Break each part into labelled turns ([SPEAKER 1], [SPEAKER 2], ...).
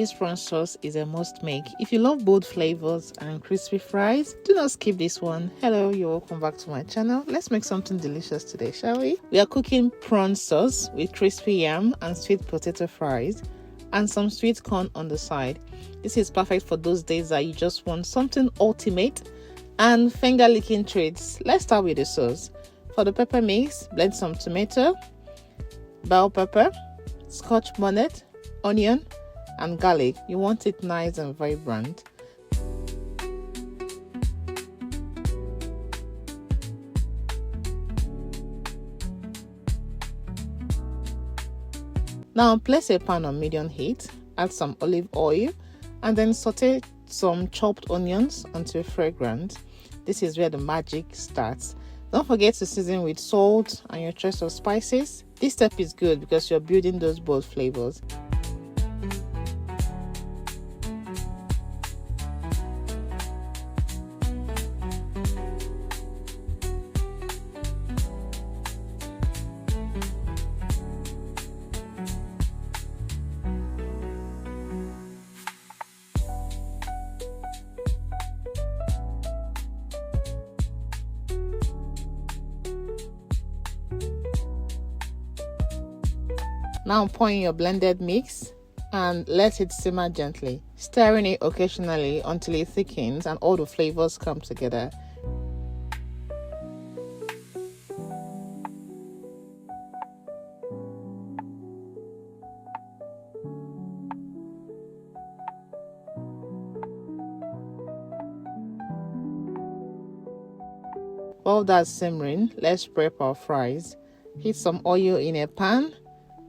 [SPEAKER 1] This prawn sauce is a must make. If you love bold flavors and crispy fries, do not skip this one. Hello, you're welcome back to my channel. Let's make something delicious today, shall we? We are cooking prawn sauce with crispy yam and sweet potato fries and some sweet corn on the side. This is perfect for those days that you just want something ultimate and finger licking treats. Let's start with the sauce. For the pepper mix, blend some tomato, bell pepper, Scotch bonnet, onion, and garlic. You want it nice and vibrant. Now place a pan on medium heat, add some olive oil, and then saute some chopped onions until fragrant. This is where the magic starts. Don't forget to season with salt and your choice of spices. This step is good because you're building those bold flavors. Now pour in your blended mix and let it simmer gently, stirring it occasionally until it thickens and all the flavors come together. While that's simmering, let's prep our fries. Heat some oil in a pan.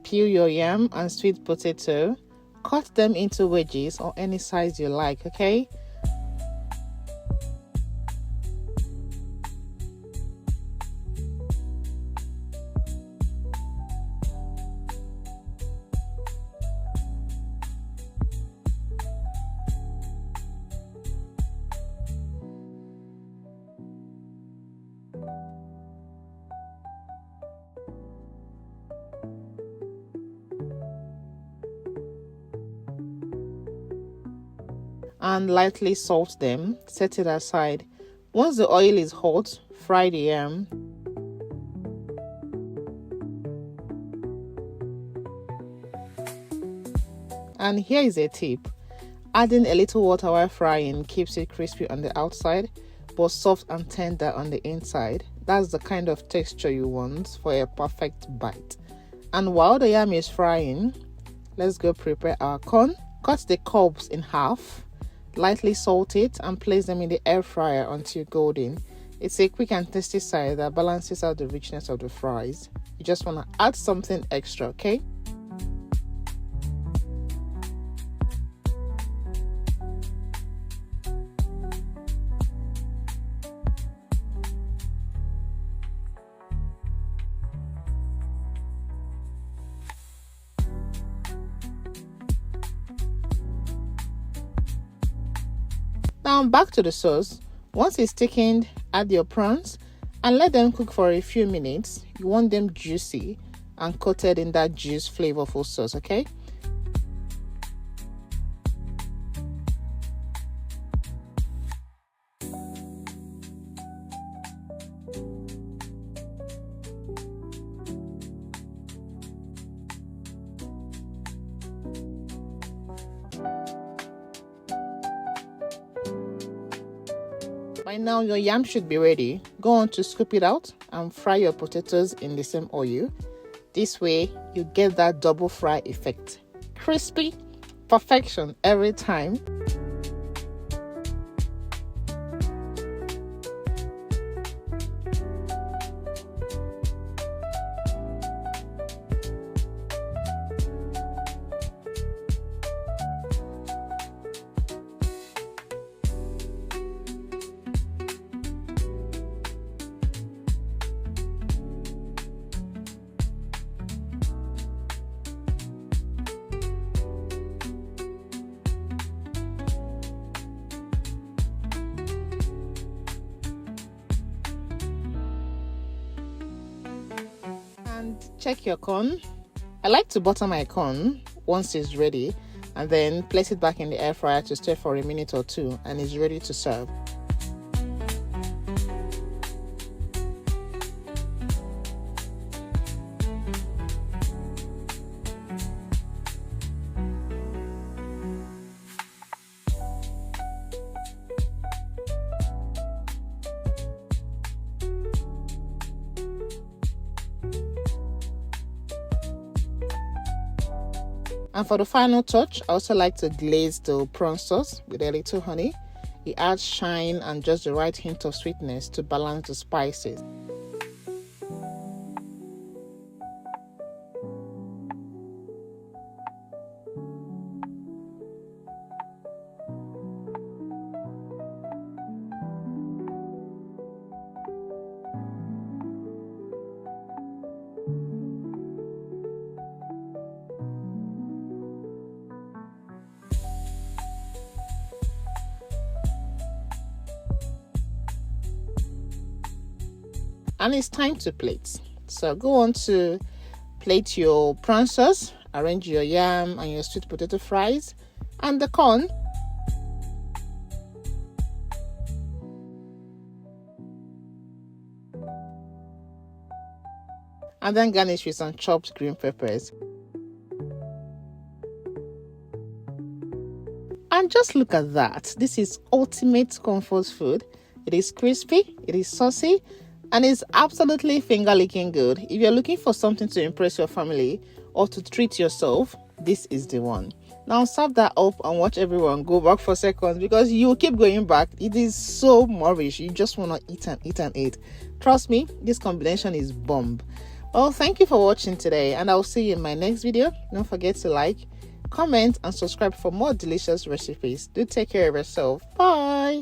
[SPEAKER 1] Peel your yam and sweet potato, cut them into wedges or any size you like, okay? And lightly salt them, set it aside. Once the oil is hot, fry the yam. And here is a tip. Adding a little water while frying keeps it crispy on the outside, but soft and tender on the inside. That's the kind of texture you want for a perfect bite. And while the yam is frying, let's go prepare our corn. Cut the cobs in half. Lightly salt it and place them in the air fryer until golden. It's a quick and tasty side that balances out the richness of the fries. You just want to add something extra, okay? Now back to the sauce. Once it's thickened, add your prawns and let them cook for a few minutes. You want them juicy and coated in that juice flavorful sauce, okay? By now your yam should be ready. Go on to scoop it out and fry your potatoes in the same oil. This way you get that double fry effect. Crispy, perfection every time. And check your corn. I like to butter my corn once it's ready and then place it back in the air fryer to stir for a minute or two, and it's ready to serve. And for the final touch, I also like to glaze the prawn sauce with a little honey. It adds shine and just the right hint of sweetness to balance the spices. And it's time to plate. So go on to plate your prawn sauce, arrange your yam and your sweet potato fries and the corn. And then garnish with some chopped green peppers. And just look at that. This is ultimate comfort food. It is crispy, it is saucy, and it's absolutely finger-licking good. If you're looking for something to impress your family or to treat yourself, this is the one. Now serve that up and watch everyone go back for seconds because you keep going back. It is so moorish. You just want to eat and eat and eat. Trust me, this combination is bomb. Well, thank you for watching today, and I'll see you in my next video. Don't forget to like, comment, and subscribe for more delicious recipes. Do take care of yourself. Bye.